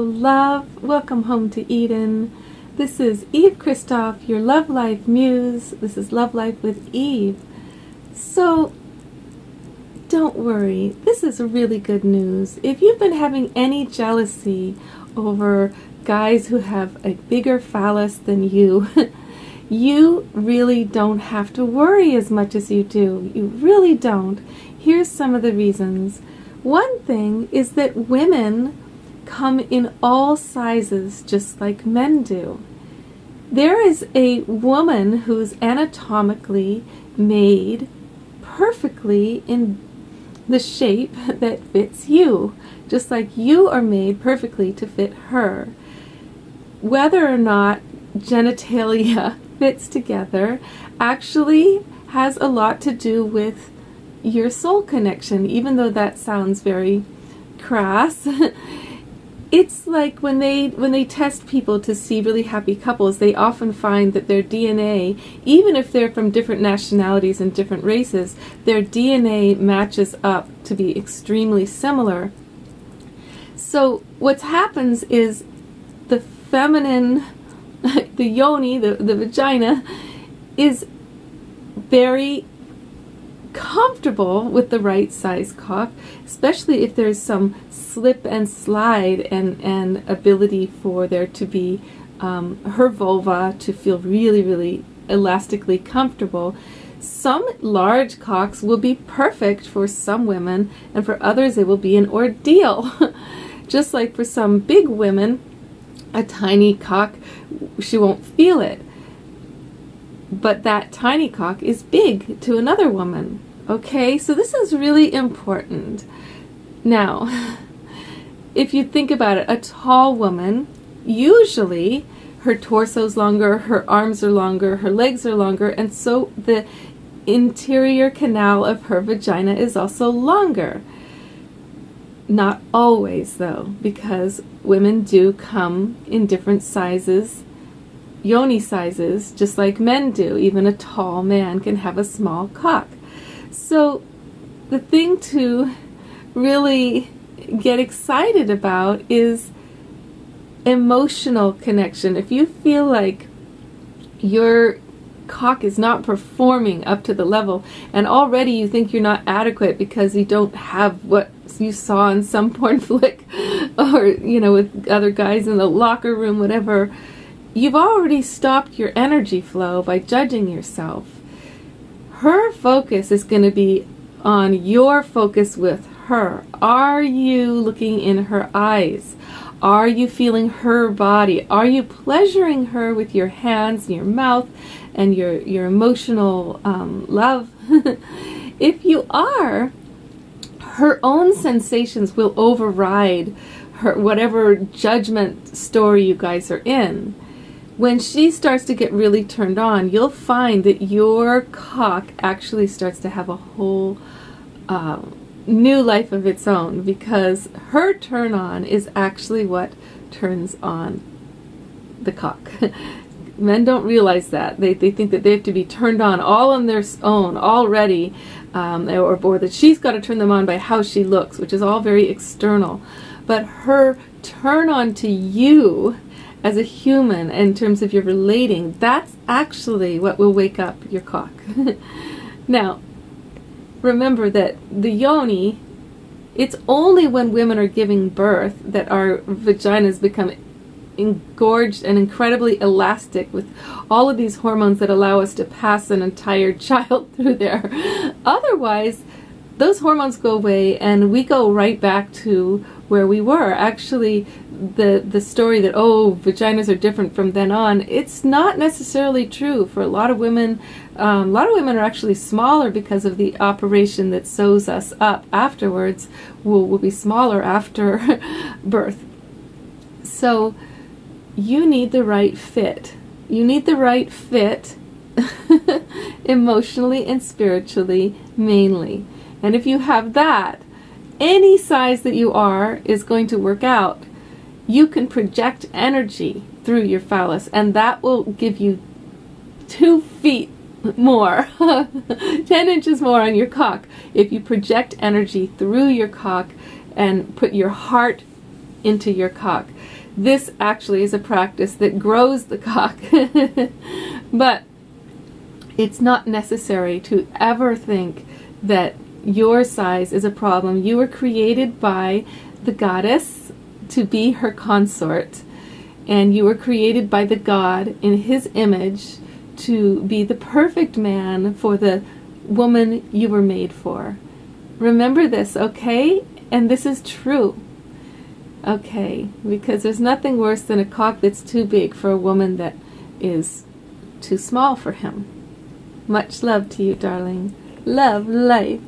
love. Welcome home to Eden. This is Eve Christoph, your Love Life Muse. This is Love Life with Eve. So, don't worry. This is really good news. If you've been having any jealousy over guys who have a bigger phallus than you, you really don't have to worry as much as you do. You really don't. Here's some of the reasons. One thing is that women come in all sizes just like men do. There is a woman who's anatomically made perfectly in the shape that fits you, just like you are made perfectly to fit her. Whether or not genitalia fits together actually has a lot to do with your soul connection, even though that sounds very crass. It's like when they test people to see really happy couples, they often find that their DNA, even if they're from different nationalities and different races, their DNA matches up to be extremely similar. So what happens is the feminine, the yoni, the vagina, is very comfortable with the right size cock, especially if there's some slip and slide and ability for there to be her vulva to feel really, really elastically comfortable. Some large cocks will be perfect for some women, and for others it will be an ordeal. Just like for some big women, a tiny cock, she won't feel it. But that tiny cock is big to another woman. Okay, so this is really important. Now, if you think about it, a tall woman, usually her torso's longer, her arms are longer, her legs are longer, and so the interior canal of her vagina is also longer. Not always, though, because women do come in different sizes, yoni sizes, just like men do. Even a tall man can have a small cock. So the thing to really get excited about is emotional connection. If you feel like your cock is not performing up to the level, and already you think you're not adequate because you don't have what you saw in some porn flick, or with other guys in the locker room, whatever, you've already stopped your energy flow by judging yourself. Her focus is going to be on your focus with her. Are you looking in her eyes? Are you feeling her body? Are you pleasuring her with your hands and your mouth and your emotional love? If you are, her own sensations will override her whatever judgment story you guys are in. When she starts to get really turned on, you'll find that your cock actually starts to have a whole new life of its own, because her turn on is actually what turns on the cock. Men don't realize that. They think that they have to be turned on all on their own already, or that she's got to turn them on by how she looks, which is all very external. But her turn on to you as a human, in terms of your relating, that's actually what will wake up your cock. Now, remember that the yoni, it's only when women are giving birth that our vaginas become engorged and incredibly elastic with all of these hormones that allow us to pass an entire child through there. Otherwise, those hormones go away and we go right back to where we were. Actually, the story that, vaginas are different from then on, it's not necessarily true. For a lot of women are actually smaller because of the operation that sews us up afterwards. Will be smaller after birth. So you need the right fit. You need the right fit emotionally and spiritually, mainly. And if you have that, any size that you are is going to work out. You can project energy through your phallus, and that will give you 2 feet more, 10 inches more on your cock. If you project energy through your cock and put your heart into your cock. This actually is a practice that grows the cock. But it's not necessary to ever think that your size is a problem. You were created by the goddess to be her consort, and you were created by the God in his image to be the perfect man for the woman you were made for. Remember this, okay? And this is true. Okay, because there's nothing worse than a cock that's too big for a woman that is too small for him. Much love to you, darling. Love life.